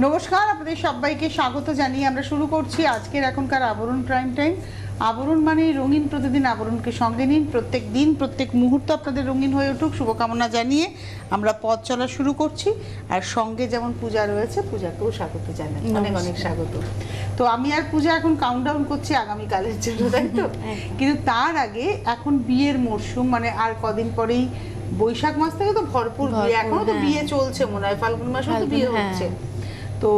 নমস্কার, আপনাদের সবাইকে স্বাগত জানিয়ে আমরা শুরু করছি আজকের এখনকার আবরণ প্রাইম টাইম। আবরণ মানে রঙিন, প্রতিদিন আবরণকে সঙ্গে নিন। প্রত্যেক দিন প্রত্যেক মুহূর্ত আপনাদের রঙিন হয়ে উঠুক, শুভকামনা জানিয়ে আমরা পথ চলা শুরু করছি। আর সঙ্গে যেমন পূজা রয়েছে, পূজাকেও স্বাগত জানাই, অনেক অনেক স্বাগত। তো আমি আর পূজা এখন কাউন্টডাউন করছি আগামীকালের জন্য, তাই তো? কিন্তু তার আগে এখন বিয়ের মরশুম, মানে আর কদিন পরেই বৈশাখ মাস থেকে তো ভরপুর বিয়ে, এখনো তো বিয়ে চলছে মনে হয়, ফাল্গুন মাসেও তো বিয়ে হচ্ছে। তো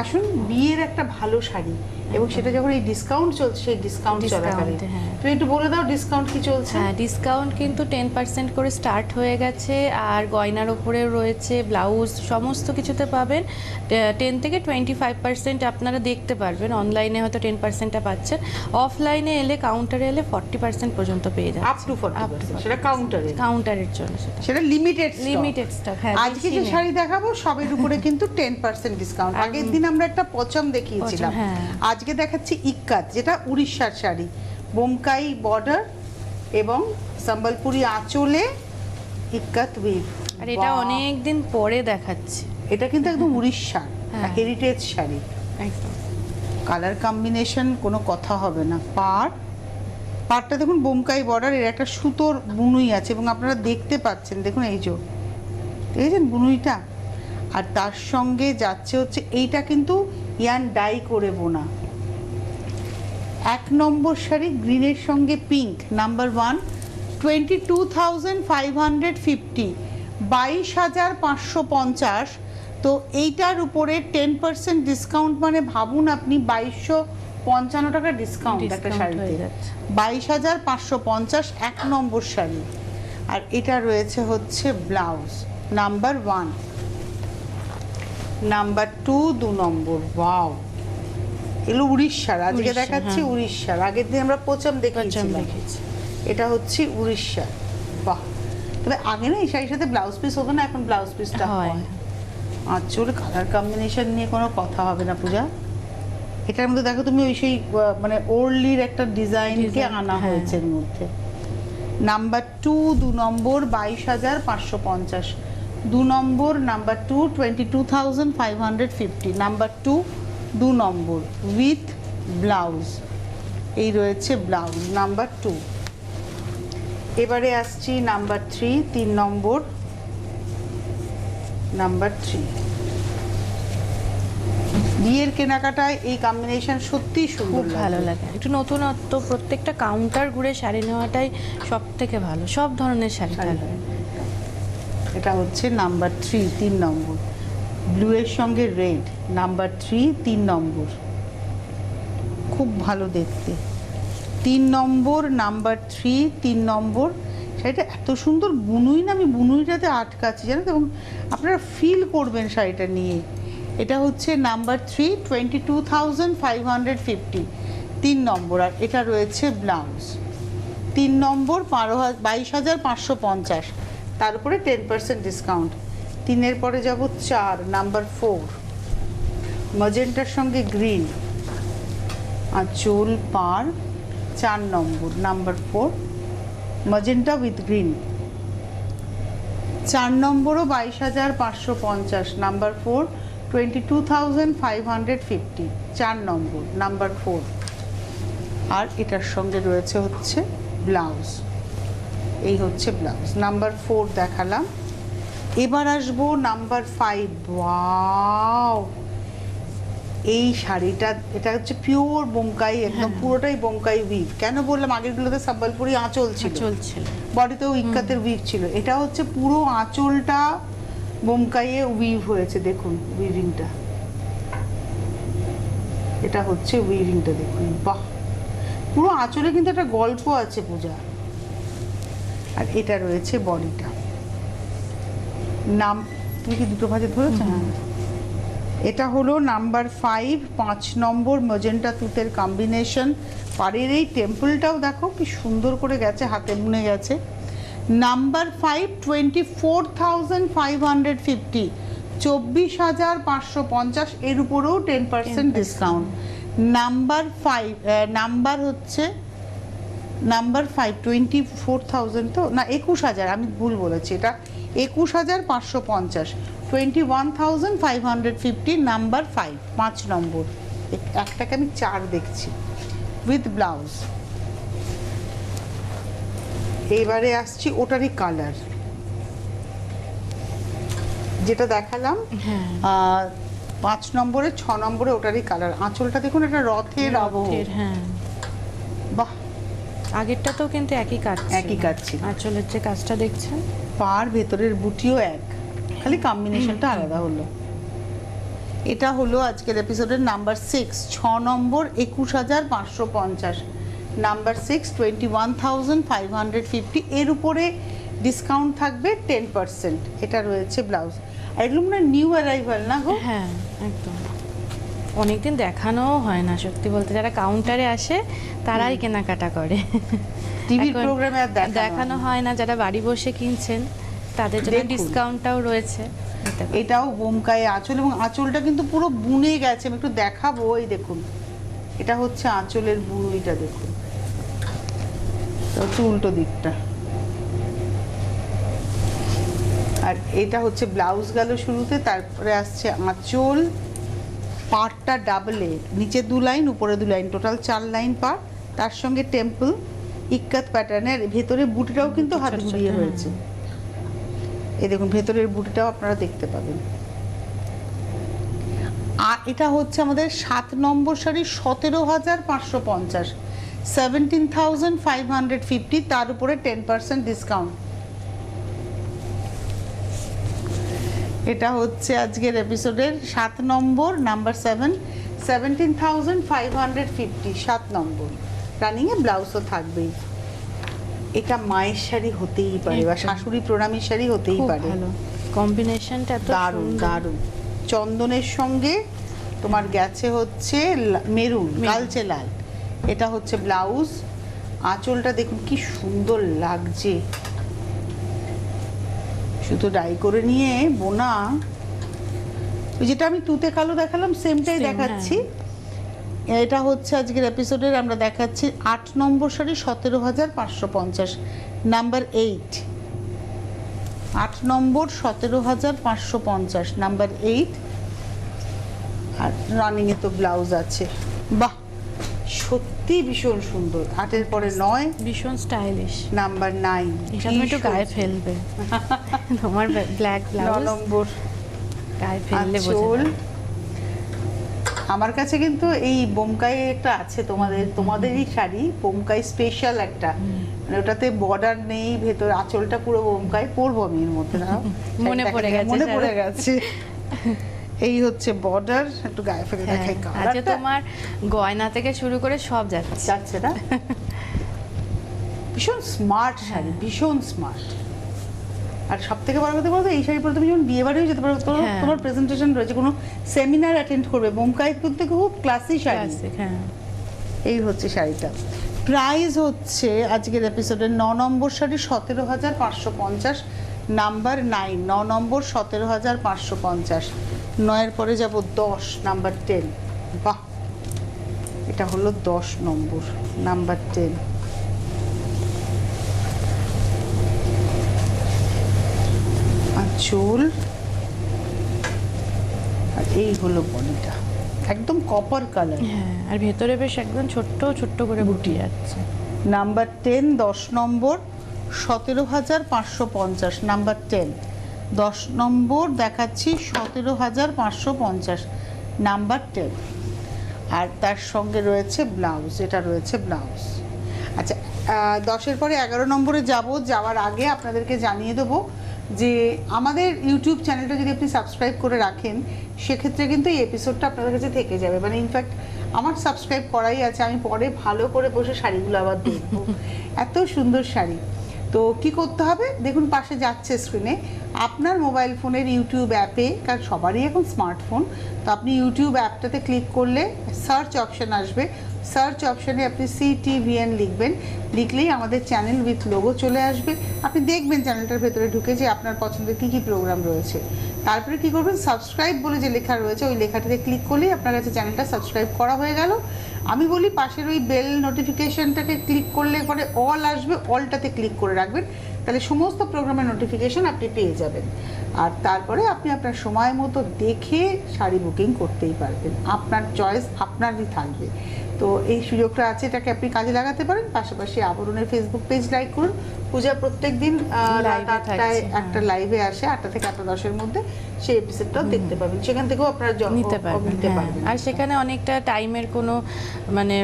আসুন, বিয়ের একটা ভালো শাড়ি, এবং সেটা যখন এই ডিসকাউন্ট চলছে, সেই ডিসকাউন্ট চলাকালীন তুমি একটু বলে দাও ডিসকাউন্ট কি চলছে। হ্যাঁ, ডিসকাউন্ট কিন্তু 10% করে স্টার্ট হয়ে গেছে, আর গয়নার ওপরেও রয়েছে, ব্লাউজ সমস্ত কিছুতে পাবেন 10 থেকে 25% আপনারা দেখতে পারবেন। অনলাইনে হয়তো 10%টা পাচ্ছেন, অফলাইনে এলে কাউন্টারে এলে 40% পর্যন্ত পেয়ে যাচ্ছে। আপ টু 40%, সেটা কাউন্টারের জন্য সেটা লিমিটেড স্টক। হ্যাঁ, আজকে যে শাড়ি দেখাবো সবের উপরে কিন্তু 10% ডিসকাউন্ট। আগের দিন আমরা একটা পচম দেখিয়েছিলাম, আজকে দেখাচ্ছি ইক্কাত, যেটা উড়িষ্যার শাড়ি, বোমকাই বর্ডার এবং সম্বলপুরি আঁচলে ইক্কাত উইভ। আর এটা অনেক দিন পরে দেখাচ্ছি। এটা কিন্তু একদম উড়িষ্যার হেরিটেজ শাড়ি, একদম কালার কম্বিনেশন কোনো কথা হবে না। পাড়টা দেখুন বোমকাই বর্ডার, এর একটা সুতোর বুনুই আছে এবং আপনারা দেখতে পাচ্ছেন, দেখুন এই যে দেখেছেন বুনুইটা। আর তার সঙ্গে যাচ্ছে হচ্ছে এইটা কিন্তু ইয়ান ডাই করে বোনা। 1 নম্বর শাড়ি গ্রিনের সঙ্গে পিঙ্ক, নাম্বার 1, 22,550, 22,550। তো এইটার উপরে 10% ডিসকাউন্ট, মানে ভাবুন আপনি 2,255 টাকা ডিসকাউন্ট একটা শাড়িতে, 22,550 1 নম্বর শাড়ি। আর এটা রয়েছে হচ্ছে ব্লাউজ, নাম্বার 1, নাম্বার 2 2 নম্বর। ওয়াও, এগুলো উড়িষ্যার, আজকে দেখাচ্ছি উড়িষ্যার। আগের দিন আমরা পচম দেখিয়েছিলাম, এটা হচ্ছে উড়িষ্যার। বাহ, তবে আগে না এই শাড়ির সাথে ব্লাউজ পিস হতো না, এখন ব্লাউজ পিসটা হয়। আঁচল কালার কম্বিনেশন নিয়ে কোনো কথা হবে না পূজা। এটার মধ্যে দেখো তুমি ওই সেই মানে ওর্লির একটা ডিজাইনকে আনা হয়েছে এর মধ্যে। Number 2 2 number 22,550, 2 number number 2 22,550, number 2 2 number with blouse. এই রয়েছে ব্লাউজ নাম্বার 2। এবারে আসছি নাম্বার 3, 3 নম্বর, নাম্বার 3। বিয়ের কেনাকাটায় এই কম্বিনেশন সত্যি সুন্দর, ভালো লাগে। একটু নতুনত্ব, প্রত্যেকটা কাউন্টার ঘুরে শাড়ি নেওয়াটাই সব থেকে ভালো, সব ধরনের শাড়ি ভালো। এটা হচ্ছে নাম্বার 3, 3 নম্বর, ব্লু এর সঙ্গে রেড, নাম্বার 3 3 নম্বর, খুব ভালো দেখতে। 3 নম্বর, নাম্বার 3 3 নম্বর। শাড়িটা এত সুন্দর বুনুই না, আমি বুনুইটাতে আটকাচ্ছি জানো তো, এবং আপনারা ফিল করবেন শাড়িটা নিয়ে। এটা হচ্ছে নাম্বার 3, 22,550, 3 নম্বর। আর এটা রয়েছে ব্লাউজ, 3 নম্বর 22,550, তার উপরে 10% ডিসকাউন্ট। 3-এর পরে যাব 4, নাম্বার 4, ম্যাজেন্টার সঙ্গে গ্রিন, আঁচল পার 4 নম্বর, নাম্বার 4, ম্যাজেন্টা উইথ গ্রিন। 4 নম্বরও 22,550, নাম্বার 4, 22,550, 4 নম্বর, নাম্বার 4। আর এটার সঙ্গে রয়েছে হচ্ছে ব্লাউজ, এই হচ্ছে ব্লাউজ। নাম্বার 4 দেখালাম, এবার আসবো নাম্বার 5। ওয়াও, এই শাড়িটা, এটা হচ্ছে পিওর বোমকাই, একদম পুরোটাই বোমকাই উইভ। কেন বললাম, আগেরগুলোতে সম্বলপুরি আঁচল ছিল, বডিতেও ইক্কাতের উইভ ছিল। এটা হচ্ছে পুরো আঁচলটা বোমকাইয়ে উইভ হয়েছে, দেখুন উইভিংটা, এটা হচ্ছে উইভিংটা দেখুন। বাহ, পুরো আঁচলে কিন্তু একটা গল্প আছে পূজা। আর এটা রয়েছে বডিটা, নাম তুমি কি দুটো ভাজে ধরেছো? হ্যাঁ, এটা হলো নাম্বার 5, 5 নম্বর, ম্যাজেন্টা তুতের কম্বিনেশন। পাড়ের এই টেম্পলটাও দেখো কি সুন্দর করে গেছে, হাতে বুনে গেছে। নাম্বার 5, 24,550, 24,550, এর উপরেও 10% ডিসকাউন্ট। নাম্বার 5, নাম্বার হচ্ছে নাম্বার 5, 24,000 তো না 21,000, আমি ভুল বলেছি, এটা 21,550, 21,550, নাম্বার 5, 5 নম্বর। একটাকে আমি 4 দেখছি, উইথ ব্লাউজ। এবারে আসছি ওটারই কালার, যেটা দেখালাম হ্যাঁ 5 নম্বরে 6 নম্বরে, ওটারই কালার। আঁচলটা দেখুন, একটা রথের আবহ। হ্যাঁ বাহ, আগেরটা তো কিন্তু একই কাজ একই কাজ ছিল। আঁচলের যে কাজটা দেখছেন, পার ভেতরের বুটিও এক, খালি কম্বিনেশনটা আলাদা হলো। এটা হলো আজকের এপিসোডের নাম্বার 6, 6 নম্বর, 21,550, নাম্বার 6, 21,550। এর উপরে ডিসকাউন্ট থাকবে 10%। এটা রয়েছে ব্লাউজ। আর এগুলো মনে হয় নিউ অ্যারাইভাল না গো? হ্যাঁ একদম, অনেকদিন দেখানোও হয় না সত্যি বলতে, যারা কাউন্টারে আসে তারাই কেনাকাটা করে। টিভির এখন প্রোগ্রামে আর দেখানো হয় না, যারা বাড়ি বসে কিনছেন তাদের জন্য দেখুন। ডিসকাউন্টটাও রয়েছে। এটাও বোমকাই আঁচল, এবং আঁচলটা কিন্তু পুরো বুনে গেছে। আমি একটু দেখাবো, এই দেখুন, এটা হচ্ছে আঁচলের বুনইটা, দেখুন তো হচ্ছে উল্টো দিকটা। আর এটা হচ্ছে ব্লাউজ গেল শুরুতে, তারপরে আসছে আঁচল। পাড়টা ডাবলে, নিচে 2 লাইন উপরে 2 লাইন, টোটাল 4 লাইন পাড়। তার সঙ্গে টেম্পল ইক্কাত প্যাটার্নের, ভেতরে বুটিটাও কিন্তু হাত ঘুরিয়ে হয়েছে। এই দেখুন, ভেতরের বুটিটাও আপনারা দেখতে পাবেন। আর এটা হচ্ছে আমাদের 7 নম্বর শাড়ি, 17,550, 17,550, তার উপরে 10% ডিসকাউন্ট। এটা হচ্ছে আজকের এপিসোডের 7 নম্বর, নাম্বার 7, 17,550, 7 নম্বর। রানিংয়ে ব্লাউজও থাকবেই। এটা মায়ের শাড়ি হতেই পারে, বা শাশুড়ি প্রণামী শাড়ি হতেই খুব পারে। ভালো কম্বিনেশনটা, এত দারুণ সুন্দর। দারুণ। চন্দনের সঙ্গে তোমার গেছে হচ্ছে মেরুন, কালচে লাল। এটা হচ্ছে ব্লাউজ। আঁচলটা দেখুন কি সুন্দর লাগছে, শুধু ডাই করে নিয়ে বোনা। ওই যেটা আমি তুতে কালো দেখালাম, সেমটাই Same, দেখাচ্ছি। এটা হচ্ছে আজকের এপিসোডের আমরা দেখাচ্ছি 8 নম্বর শাড়ি, 17,550, নাম্বার 8, 8 নম্বর, 17,550, নাম্বার 8। আর রানিংয়ে তো ব্লাউজ আছে। বাহ, সত্যি ভীষণ সুন্দর। 8-এর পরে 9, ভীষণ স্টাইলিশ। নাম্বার 9, এটা তুমি একটু গায়ে ফেলবে, তোমার ব্ল্যাক 9 ব্লাউজ নম্বর। গায়ে ফেললে বোঝা আঁচল। যাবে। আমার কাছে কিন্তু এই বোমকাই একটা আছে, তোমাদেরই শাড়ি, বোমকাই স্পেশাল একটা, মানে ওটাতে বর্ডার নেই, ভেতর আঁচলটা পুরো বোমকাই। পরবো আমি এর মধ্যে, না মনে পড়ে গেছে, মনে পড়ে গেছে। এই হচ্ছে বর্ডার, একটু গায়ে ফেলে দেখাই। আজকে কালারটা তোমার গয়না থেকে শুরু করে সব যাচ্ছে। যাচ্ছে না? ভীষণ স্মার্ট শাড়ি, ভীষণ স্মার্ট। আর সব থেকে বড় কথা বলতো, এই শাড়ি পরে তুমি যখন বিয়ে বাড়িও যেতে পারো, হ্যাঁ। তোমার প্রেজেন্টেশন রয়েছে, কোনো সেমিনার অ্যাটেন্ড করবে, বোমকাই কিন্তু খুব ক্লাসি শাড়ি। Classic, হ্যাঁ। এই হচ্ছে শাড়িটা। প্রাইস হচ্ছে আজকের এপিসোডের 9 নম্বর শাড়ি, 17,550, নাম্বার 9, 9 নম্বর, 17,550। 9-এর পরে যাব 10, নাম্বার 10। বাহ, এটা হলো 10 নম্বর, নাম্বার 10। আঁচল, আর এই হলো বডিটা, একদম কপার কালার। হ্যাঁ, আর ভেতরে বেশ একদম ছোট্ট ছোট্ট করে বুটি যাচ্ছে। নাম্বার 10, 10 নম্বর, 17,550, নাম্বার 10, 10 নম্বর দেখাচ্ছি, 17,550, নাম্বার 10। আর তার সঙ্গে রয়েছে ব্লাউজ, এটা রয়েছে ব্লাউজ। আচ্ছা, 10-এর পরে 11 নম্বরে যাওয়ার আগে আপনাদেরকে জানিয়ে দেবো যে আমাদের ইউটিউব চ্যানেলটা যদি আপনি সাবস্ক্রাইব করে রাখেন, সেক্ষেত্রে কিন্তু এই এপিসোডটা আপনাদের কাছে থেকে যাবে। মানে ইনফ্যাক্ট আমার সাবস্ক্রাইব করাই আছে, আমি পরে ভালো করে বসে শাড়িগুলো আবার দেখবো। এত সুন্দর শাড়ি। তো কি করতে হবে দেখুন, পাশে যাচ্ছে স্ক্রিনে, আপনার মোবাইল ফোনের ইউটিউব অ্যাপে, কারণ সবারই এখন স্মার্টফোন, তো আপনি ইউটিউব অ্যাপটাতে ক্লিক করলে সার্চ অপশন আসবে। সার্চ অপশনে আপনি CTVN লিখবেন, লিখলেই আমাদের চ্যানেল উইথ লোগো চলে আসবে। আপনি দেখবেন চ্যানেলটার ভেতরে ঢুকে যে আপনার পছন্দের কী কী প্রোগ্রাম রয়েছে। তারপরে কী করবেন, সাবস্ক্রাইব বলে যে লেখা রয়েছে, ওই লেখাটিতে ক্লিক করলেই আপনার কাছে চ্যানেলটা সাবস্ক্রাইব করা হয়ে গেল। আমি বলি পাশের ওই বেল নোটিফিকেশনটাকে ক্লিক করলে পরে অল আসবে, অলটাতে ক্লিক করে রাখবেন, তাহলে সমস্ত প্রোগ্রামের নোটিফিকেশন আপনি পেয়ে যাবেন। আর তারপরে আপনি আপনার সময় মতো দেখে শাড়ি বুকিং করতেই পারবেন, আপনার চয়েস আপনারই থাকবে। তো এই সুযোগটা আছে, এটাকে আপনি কাজে লাগাতে পারেন। পাশাপাশি আবরণের ফেসবুক পেজ লাইক করুন। পূজা প্রত্যেক দিন রাত Live-এ 8টায় থাকছে, একটা লাইভে আসে, 8টা থেকে 8:10-এর মধ্যে, সেই এপিসোডটাও দেখতে পাবেন, সেখান থেকেও আপনারা নিতে পারবেন। নিতে হ্যাঁ, পারবেন। আর সেখানে অনেকটা টাইমের কোনো মানে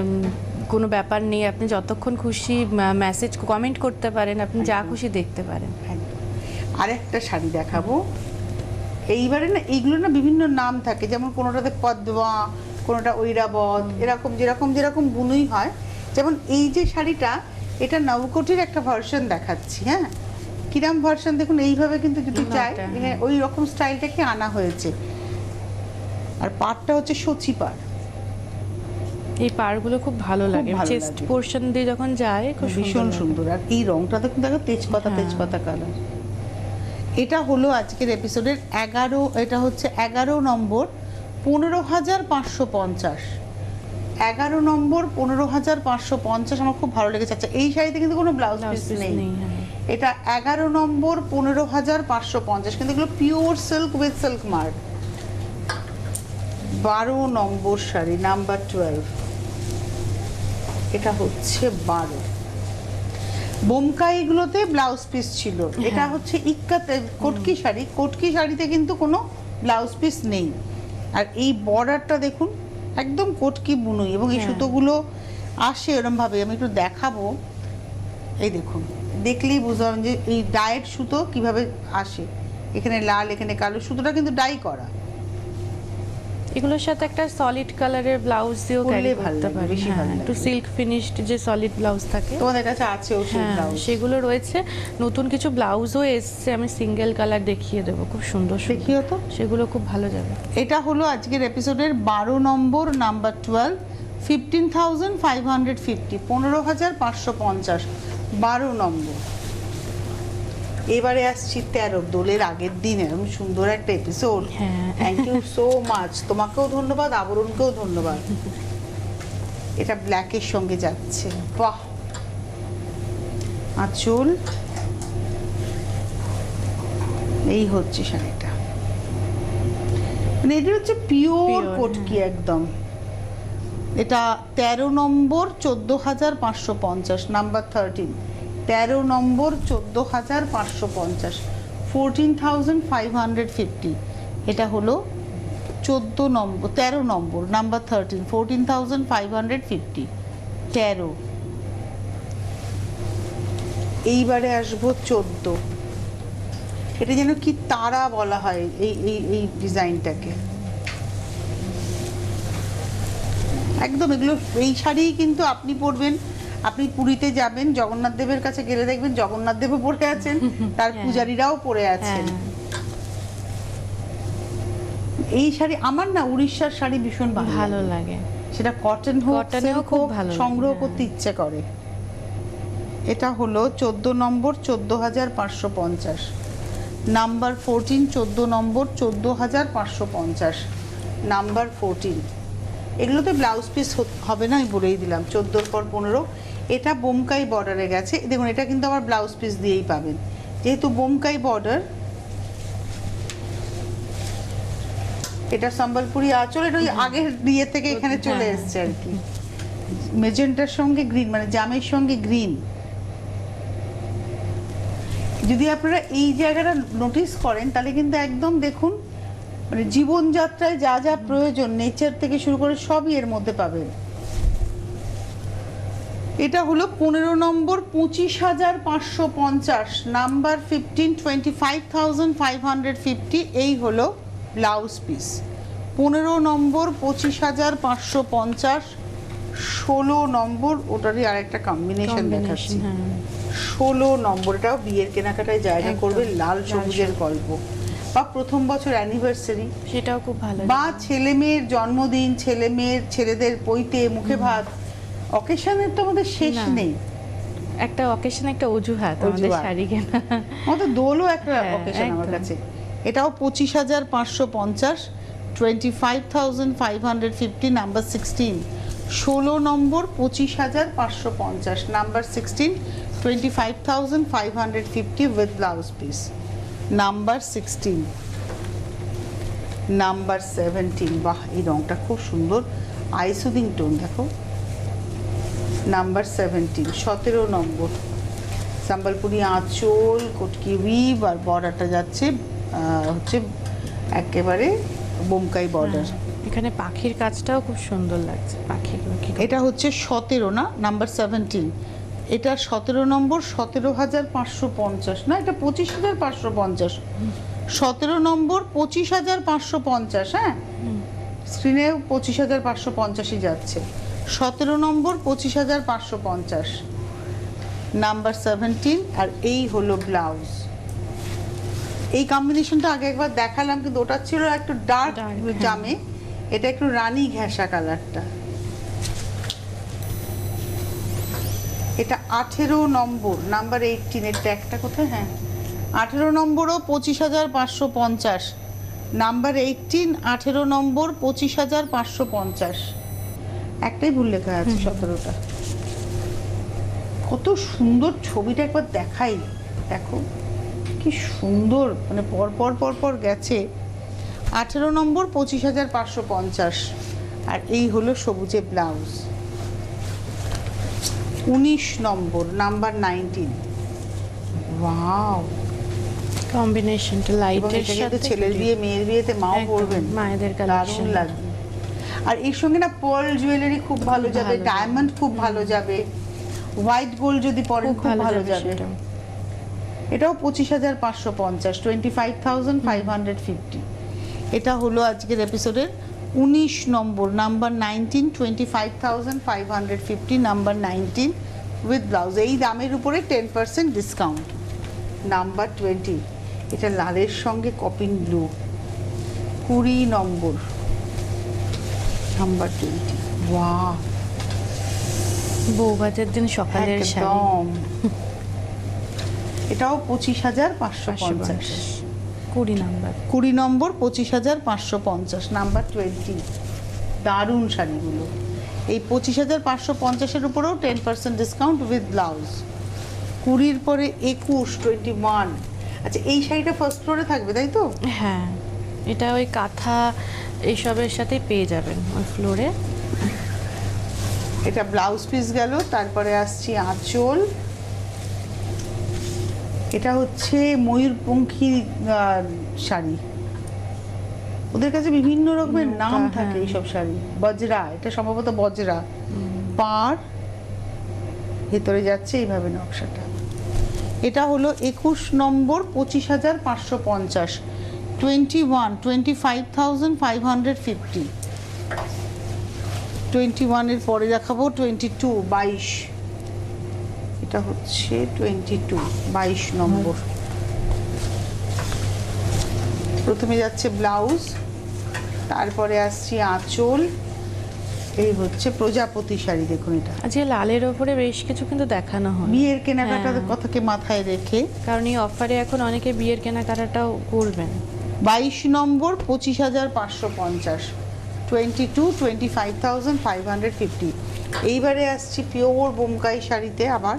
কোনো ব্যাপার নেই, আপনি যতক্ষণ খুশি মেসেজ কমেন্ট করতে পারেন, আপনি যা খুশি দেখতে পারেন। একদম। আরেকটা শাড়ি দেখাবো। এইবারে না এইগুলো না বিভিন্ন নাম থাকে, যেমন কোনোটাতে পদ্মা, কোনোটা ঐরাবত, এরকম যেরকম যেরকম বুনুই হয়। যেমন এই যে শাড়িটা, এটা নবকোটির একটা ভার্সন দেখাচ্ছি। হ্যাঁ, কিরাম ভার্সন দেখুন, এইভাবে কিন্তু যদি চাই হ্যাঁ। ওই রকম স্টাইলটাকে আনা হয়েছে। আর পাড়টা হচ্ছে সচি পাড়। এই পাড়গুলো খুব ভালো লাগে, ভালো চেস্ট লাগে। পোর্শন দিয়ে যখন যায় খুব ভীষণ লাগে। সুন্দর। আর এই রংটা দেখুন, দেখো তেজপাতা হ্যাঁ। তেজপাতা কালার। এটা হলো আজকের এপিসোডের 11, এটা হচ্ছে 11 নম্বর 15,550। 11 নম্বর 15,550 আমার খুব ভালো লেগেছে। আচ্ছা, এই শাড়িতে কিন্তু কোনো ব্লাউজ Blouse পিস piece নেই। নেই, হ্যাঁ। এটা 11 নম্বর 15,550, কিন্তু এগুলো pure silk with silk mark. 12 number sari, number 12। এটা হচ্ছে 12। বোমকাইগুলোতে ব্লাউজ পিস ছিল, এটা হ্যাঁ। হচ্ছে ইক্কাতে কটকি শাড়ি। কটকি শাড়িতে কিন্তু কোনো ব্লাউজ পিস নেই। আর এই বর্ডারটা দেখুন, একদম কটকি বুনুই, এবং এই হ্যাঁ। সুতোগুলো আসে এরকম ভাবে। আমি একটু দেখাবো, এই দেখুন, দেখলেই বুঝতে পারবেন যে এই ডায়েট সুতো কিভাবে আসে। এখানে লাল, এখানে কালো, সুতোটা কিন্তু ডাই করা। এগুলোর সাথে একটা সলিড কালারের ব্লাউজ দিয়েও পরলে ক্যারি ভালো করতে লাগবে, পারি। বেশি হ্যাঁ, ভালো একটু লাগবে। সিল্ক ফিনিশড যে সলিড ব্লাউজ থাকে, তোমাদের কাছে আছেও সেই হ্যাঁ, ব্লাউজ। সেগুলো রয়েছে। নতুন কিছু ব্লাউজও এসছে, আমি সিঙ্গেল কালার দেখিয়ে দেবো, খুব সুন্দর সুন্দর। দেখিও তো। সেগুলো খুব ভালো যাবে। এটা হলো আজকের এপিসোডের 12 নম্বর, নাম্বার 12, 15,550, 15,550, 12 নম্বর। এবারে আসছি 13, দোলের আগের দিন, এরকম সুন্দর একটা এপিসোড। হ্যাঁ। থ্যাংক ইউ সো মাচ, তোমাকেও ধন্যবাদ, আবরণকেও ধন্যবাদ। এটা ব্ল্যাকের সঙ্গে যাচ্ছে, বাহ। আঁচল, এই হচ্ছে শাড়িটা, মানে এটা হচ্ছে পিওর Pure, কটকি একদম। এটা 13 নম্বর 14,550, নাম্বার 13। 13 নম্বর 14,550, 14,550। এটা হলো 14 নম্বর, 13 নম্বর, নাম্বার 13, 14,550, 13। এইবারে আসবো 14। এটা যেন কি তারা বলা হয় এই এই এই ডিজাইনটাকে। একদম এগুলো, এই শাড়ি কিন্তু আপনি পরবেন, আপনি পুরীতে যাবেন, জগন্নাথ দেবের কাছে গেলে দেখবেন জগন্নাথ দেবও পরে আছেন, তার হ্যাঁ। পূজারীরাও পরে আছেন। হ্যাঁ, এই শাড়ি আমার না উড়িষ্যার শাড়ি ভীষণ ভালো লাগে। সেটা কটন হোক, কটনেও silk খুব হোক, ভালো লাগে, সংগ্রহ হ্যাঁ। করতে ইচ্ছে করে। এটা হলো 14 নম্বর 14,550, নাম্বার 14, 14 নম্বর 14,550, নাম্বার 14। এগুলোতে ব্লাউজ পিস হবে না, আমি বলেই দিলাম। 14 পর 15। এটা বোমকাই বর্ডারে গেছে, দেখুন এটা কিন্তু আবার ব্লাউজ পিস দিয়েই পাবেন, যেহেতু বোমকাই বর্ডার। এটা সম্বলপুরি আঁচল, এটা ওই আগের বিয়ে থেকে এখানে চলে হ্যাঁ। এসছে আর কি। মেজেন্টার সঙ্গে গ্রিন, মানে জামের সঙ্গে গ্রিন। যদি আপনারা এই জায়গাটা নোটিস করেন তাহলে কিন্তু একদম দেখুন, মানে জীবনযাত্রায় যা যা প্রয়োজন, নেচার থেকে শুরু করে সবই এর মধ্যে পাবেন। এটা হলো 15 নম্বর 25,550, নাম্বার 15, 25,550। এই হলো ব্লাউজ পিস। 15 নম্বর 25,550, 16 নম্বর, ওটারই আরেকটা কম্বিনেশন দেখাচ্ছি। হ্যাঁ। 16 নম্বর, এটাও বিয়ের কেনাকাটায় জায়গা একদম, করবে, লাল লাল সবুজের গল্প, বা প্রথম বছর অ্যানিভার্সারি, সেটাও খুব ভালো বা লাগে। ছেলে মেয়ের জন্মদিন, ছেলে মেয়ের ছেলেদের পৈতে, মুখে ভাত, অকেশনের তো আমাদের শেষ না। নেই। একটা অকেশন, একটা অজুহাত আমাদের অজুহাত। শাড়ি কেনা। আমাদের দোলও একটা হ্যাঁ, অকেশন আমার একদম। কাছে। এটাও 25,550, 25,550, number 16, 16 number 25,550, number 16 25,550 with blouse piece. Number 16, number 17, বাহ এই রংটা খুব সুন্দর, আইসুদিং টোন দেখো। নাম্বার 17, 17 নম্বর সম্বলপুরি আঁচল, কটকি উইভ, আর বর্ডারটা যাচ্ছে হচ্ছে একেবারে বোমকাই বর্ডার। এখানে পাখির কাজটাও খুব সুন্দর লাগছে, পাখিগুলো কি এটা হচ্ছে 17 না, নাম্বার 17, এটা 17 নম্বর 17,550 না, এটা 25,550, 17 নম্বর 25,550। হ্যাঁ, স্ক্রিনে 25,550ই যাচ্ছে, 17 নম্বর 25,550, নাম্বার 17। আর এই হলো ব্লাউজ। এই কম্বিনেশনটা আগে একবার দেখালাম, কিন্তু ওটা ছিল একটু ডার্ক জামে, এটা একটু রানী ঘেঁষা কালারটা। এটা 18 নম্বর, নাম্বার 18, এর ট্যাগটা কোথায়? হ্যাঁ, 18 নম্বরও 25,550, নাম্বার 18, 18 নম্বর 25,550, একটাই ভুল লেখা আছে 17টা। কত সুন্দর ছবিটা একবার দেখাই, দেখো কি সুন্দর, মানে পর গেছে। 18 নম্বর 25,550, আর এই হলো সবুজে ব্লাউজ। 19 নম্বর, নাম্বার 19, ওয়াও, কম্বিনেশনটা লাইটের সাথে ছেলের বিয়ে মেয়ের বিয়েতে মাও পরবেন, মায়েদের দারুণ কালেকশন লাগবে। আর এর সঙ্গে না পার্ল জুয়েলারি খুব ভালো যাবে, ডায়মন্ড খুব ভালো যাবে, হোয়াইট গোল্ড যদি পরেন খুব ভালো যাবে। এটাও 25,550, 25,550। এটা হলো আজকের এপিসোডের 19 নম্বর, নাম্বার 19, 25,550, নাম্বার 19 উইথ ব্লাউজ। এই দামের উপরে 10% ডিসকাউন্ট। নাম্বার 20, এটা লালের সঙ্গে কপিন ব্লু, 20 নম্বর, নাম্বার 20, ওয়াও, বউভাতের দিন সকালের শাড়ি, একদম। এটাও 25,550, 20 নাম্বার, 20 নম্বর 25,550, নাম্বার 20। দারুণ শাড়িগুলো। এই 25,550-এর উপরেও 10% ডিসকাউন্ট উইথ ব্লাউজ। 20-র পরে 21, 21। আচ্ছা, এই শাড়িটা ফার্স্ট ফ্লোরে থাকবে তাই তো? হ্যাঁ, এটা ওই কাঁথা এইসবের সাথে পেয়ে যাবেন ওই ফ্লোরে। এটা ব্লাউজ পিস গেল, তারপরে আসছি আঁচল। এটা হচ্ছে ময়ূরপঙ্খী শাড়ি, ওদের কাছে বিভিন্ন রকমের নাম থাকে এইসব শাড়ি। বজরা, এটা সম্ভবত বজরা, পাড় ভেতরে যাচ্ছে এইভাবে নকশাটা। এটা হলো 21 নম্বর 25,550, 21, 25,550, 21-এর পরে দেখাবো 22, 22, এটা হচ্ছে 22, 22 নম্বর। প্রথমে যাচ্ছে ব্লাউজ, তারপরে আসছি আঁচল। এই হচ্ছে প্রজাপতি শাড়ি, দেখুন এটা আজকে লালের ওপরে বেশ কিছু কিন্তু দেখানো হয় বিয়ের কেনাকাটার কথাকে মাথায় রেখে, কারণ এই অফারে এখন অনেকে বিয়ের কেনাকাটাটাও করবেন। 22 নম্বর 25,550, 22, 25,550। এইবারে আসছি পিওর বোমকাই শাড়িতে আবার,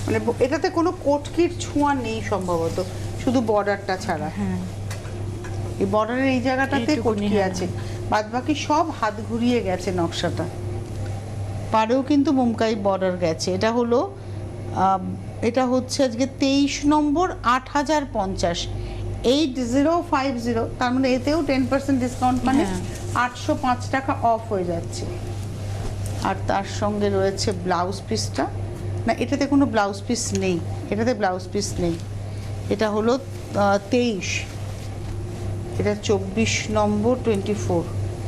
মানে এটাতে কোনো কোটকির ছোঁয়া নেই সম্ভবত, শুধু বর্ডারটা ছাড়া। হ্যাঁ, এই বর্ডারের এই জায়গাটাতে এইটুকুনি, কোটকি হ্যাঁ। আছে, বাদ বাকি সব হাত ঘুরিয়ে গেছে নকশাটা। পাড়েও কিন্তু বোমকাই বর্ডার গেছে। এটা হচ্ছে আজকে 23 নম্বর 8,050, 8050, তার মানে এতেও 10% ডিসকাউন্ট, মানে হ্যাঁ। 805 টাকা অফ হয়ে যাচ্ছে। আর তার সঙ্গে রয়েছে ব্লাউজ পিসটা, না এটাতে কোনো ব্লাউজ পিস নেই, এটাতে ব্লাউজ পিস নেই। এটা হলো 23, এটা 24 নম্বর 24,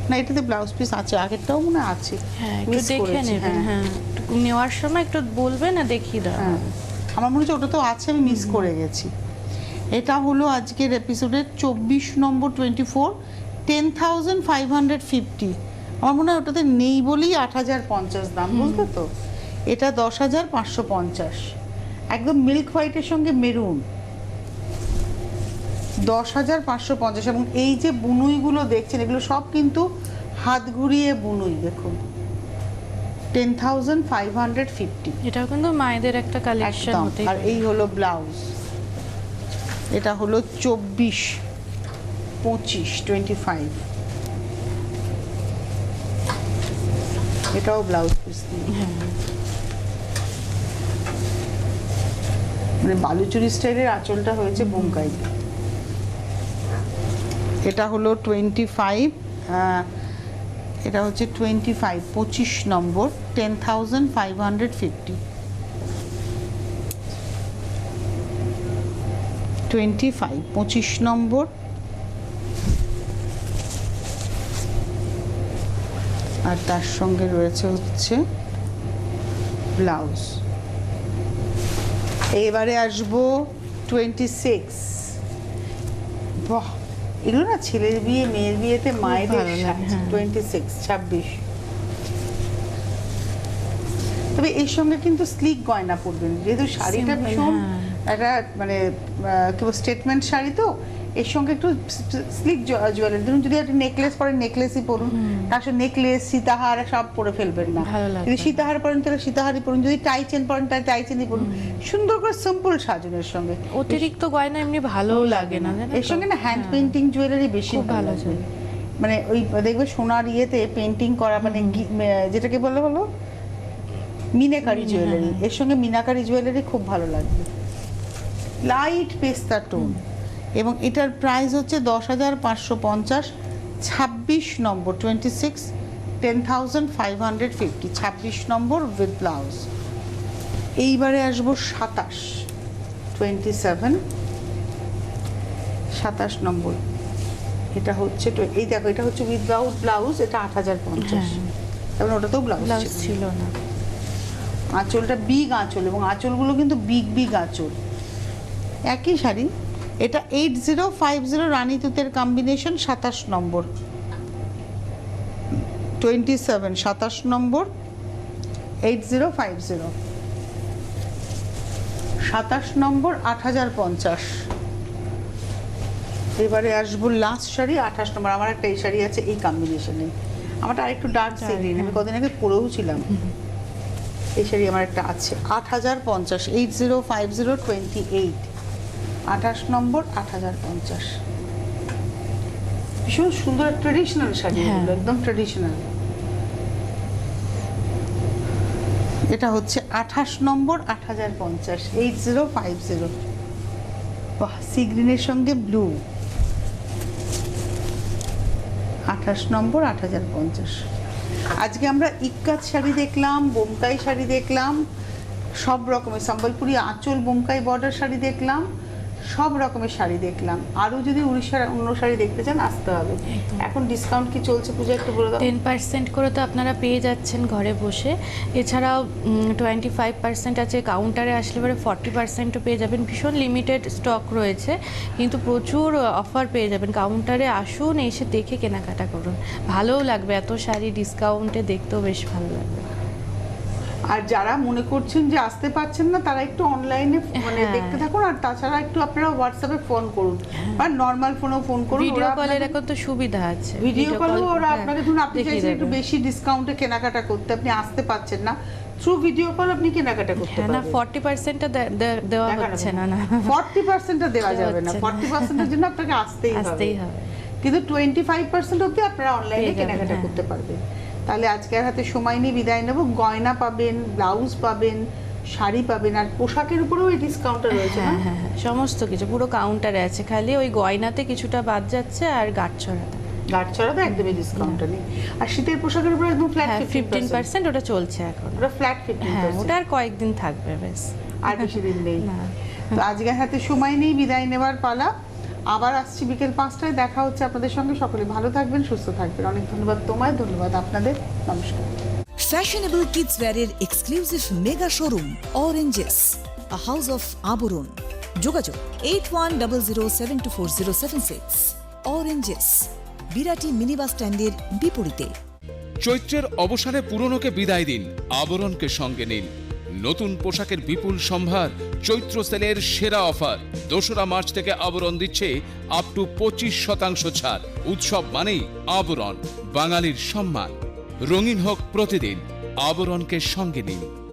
না এটাতে ব্লাউজ পিস আছে, আগেরটাও মনে হয় আছে। হ্যাঁ, একটু মিস দেখে করেছি, নেবেন। হ্যাঁ, একটু নেওয়ার সময় একটু বলবেন, না দেখিয়ে দেওয়া হ্যাঁ, আমার মনে হচ্ছে ওটা তো আছে, আমি মিস করে গেছি। এটা হলো আজকের এপিসোডের 24 নম্বর 24, 10,550। আমার মনে হয় ওটাতে নেই বলেই 8,050 দাম, বুঝলে তো? এটা 10,550, একদম মিল্ক হোয়াইটের সঙ্গে মেরুন, 10,550। এবং এই যে বুনুইগুলো দেখছেন, এগুলো সব কিন্তু হাত ঘুরিয়ে বুনুই, দেখুন 10,550। এটাও কিন্তু মায়েদের একটা কালেকশন একদম। হতেই আর পারে। এই হলো ব্লাউজ, এটা হলো 24, 25, 25। এটাও ব্লাউজ পিস দিয়ে, মানে বালুচুরি স্টাইলের আঁচলটা হয়েছে বোমকাই। এটা হলো 25, এটা হচ্ছে 25, 25 নম্বর, 10,550। 25, 25 নম্বর। আর তার সঙ্গে রয়েছে হচ্ছে ব্লাউজ। এবারে আসবো 26। বাহ, এগুলো না ছেলের বিয়ে মেয়ের বিয়েতে মায়েদের ভালো লাগে, হ্যাঁ। 26, 26। তবে এর সঙ্গে কিন্তু স্লিক গয়না পরবেন, যেহেতু শাড়িটা Simple, ভীষণ হ্যাঁ। একটা মানে কি বলবো স্টেটমেন্ট শাড়ি, তো এর সঙ্গে একটু স্লিক জুয়েলারি, ধরুন যদি একটা নেকলেস পরেন নেকলেসই পরুন, তার সঙ্গে নেকলেস সীতাহার সব পরে ফেলবেন না। ভালো লাগবে। যদি সীতাহার পরেন তাহলে সীতাহারই পরুন, যদি টাই চেন পরেন তাহলে টাই চেনই পরুন, সুন্দর করে সিম্পল সাজনের সঙ্গে। অতিরিক্ত গয়না এমনি ভালোও লাগে না, জানো এর তো? সঙ্গে না হ্যান্ড হ্যাঁ। পেইন্টিং জুয়েলারি বেশি খুব ভালো লাগবে। চলে। মানে ওই দেখবে সোনার ইয়েতে পেইন্টিং করা, মানে যেটাকে বলে হলো মিনাকারি জুয়েলারি, এর সঙ্গে মিনাকারি জুয়েলারি খুব ভালো লাগবে। লাইট পেস্তা টোন, এবং এটার প্রাইস হচ্ছে 10,550। 26 নম্বর, 26, 10,550, 26 নম্বর উইথ ব্লাউজ। এইবারে আসবো 27, 27, 27 নম্বর। এটা হচ্ছে এই দেখো, এটা হচ্ছে উইদাউট ব্লাউজ, এটা 8,050। তারপরে ওটাতেও ব্লাউজ ব্লাউজ ছিল না। আঁচলটা বিগ আঁচল, এবং আঁচলগুলো কিন্তু বিগ বিগ আঁচল। একই শাড়ি, এটা 8050 রানী তুতের কম্বিনেশন, 27 নম্বর, 27, 27 নম্বর, 8050, 27 নম্বর, 8,050। এবারে আসবো লাস্ট শাড়ি 28 নম্বর। আমার একটা এই শাড়ি আছে এই কম্বিনেশনে, আমারটা আরেকটু ডার্ক সি গ্রিন, আমি কদিন আগে পরেও ছিলাম। এই শাড়ি আমার একটা আছে 8,050, 8050, 28, 28 নম্বর, 8,050। ভীষণ সুন্দর ট্রেডিশনাল শাড়ি, হ্যাঁ। এগুলো একদম ট্রেডিশনাল। এটা হচ্ছে 28 নম্বর, 8,050, 8050। বাহ, সি গ্রিনের সঙ্গে ব্লু, 28 নম্বর, 8,050। আজকে আমরা ইক্কাত শাড়ি দেখলাম, বোমকাই শাড়ি দেখলাম, সব রকমের সম্বলপুরি আঁচল বোমকাই বর্ডার শাড়ি দেখলাম, সব রকমের শাড়ি দেখলাম। আরও যদি উড়িষ্যার অন্য শাড়ি দেখতে চান আসতে হবে। এখন ডিসকাউন্ট কি চলছে পূজা, একটু বলে দাও। 10% করে তো আপনারা পেয়ে যাচ্ছেন ঘরে বসে। এছাড়াও 25% আছে, কাউন্টারে আসলে পরে 40%ও পেয়ে যাবেন। ভীষণ লিমিটেড স্টক রয়েছে, কিন্তু প্রচুর অফার পেয়ে যাবেন। কাউন্টারে আসুন, এসে দেখে কেনাকাটা করুন, ভালোও লাগবে। এত শাড়ি ডিসকাউন্টে দেখতেও বেশ ভালো লাগবে। আর যারা মনে করছেন যে আসতে পারছেন না, তারা একটু অনলাইনে মানে হ্যাঁ। দেখতে থাকুন। আর তাছাড়া একটু আপনারা হোয়াটসঅ্যাপে ফোন করুন, বা নর্মাল ফোনেও ফোন করুন। ভিডিও কলের এখন তো সুবিধা আছে। ভিডিও কলও ওরা হ্যাঁ, আপনাকে, ধরুন আপনি দেখিয়ে চাইছেন একটু দেবে। বেশি ডিসকাউন্টে কেনাকাটা করতে, আপনি আসতে পারছেন না, থ্রু ভিডিও কল আপনি কেনাকাটা করতে হ্যাঁ, না পারবেন। 40%টা দেওয়া হচ্ছে না। 40% দেওয়া যাবে না, হচ্ছে না। 40%-এর জন্য আপনাকে আসতেই আসতেই হবে। হবে। কিন্তু 25% অবধি আপনারা অনলাইনে পেয়ে যাবেন, কেনাকাটা হ্যাঁ। করতে পারবেন। তাহলে আজকে আর হাতে সময় নিয়ে বিদায় নেব। গয়না পাবেন, ব্লাউজ পাবেন, শাড়ি পাবেন, আর পোশাকের উপরেও এই ডিসকাউন্টটা রয়েছে না? হ্যাঁ হ্যাঁ হ্যাঁ, সমস্ত কিছু পুরো কাউন্টারে আছে, খালি ওই গয়নাতে কিছুটা বাদ যাচ্ছে আর গাঁটছড়াতে। গাঁটছড়া তো একদমই ডিসকাউন্টটা নেই। আর শীতের পোশাকের উপরে একদম ফ্ল্যাট হ্যাঁ, 15%। 15% ওটা চলছে এখন। ওটা ফ্ল্যাট হ্যাঁ, 15%। ওটা আর কয়েকদিন থাকবে ব্যাস। আর বেশি দিন নেই। না। তো আজকের হাতে সময় নেই, বিদায় নেবার পালা। আবার আসছি বিকেল 5টায়, দেখা হচ্ছে আপনাদের সঙ্গে। সকলে ভালো থাকবেন, সুস্থ থাকবেন। অনেক ধন্যবাদ তোমায়, ধন্যবাদ আপনাদের। নমস্কার। Fashionable kids wear exclusive mega showroom Oranges, a house of Aburun. যোগাযোগ 8100724076। Oranges, বিরাটি মিনি বাস স্ট্যান্ডের বিপরীতে। চৈত্রের অবসানে পুরনোকে বিদায় দিন, আবরণকে সঙ্গে নিন। নতুন পোশাকের বিপুল সম্ভার, চৈত্র সেলের সেরা অফার। 2রা মার্চ থেকে আবরণ দিচ্ছে আপ টু 25% ছাড়। উৎসব মানেই আবরণ, বাঙালির সম্মান। রঙিন হোক প্রতিদিন, আবরণকে সঙ্গে নিন।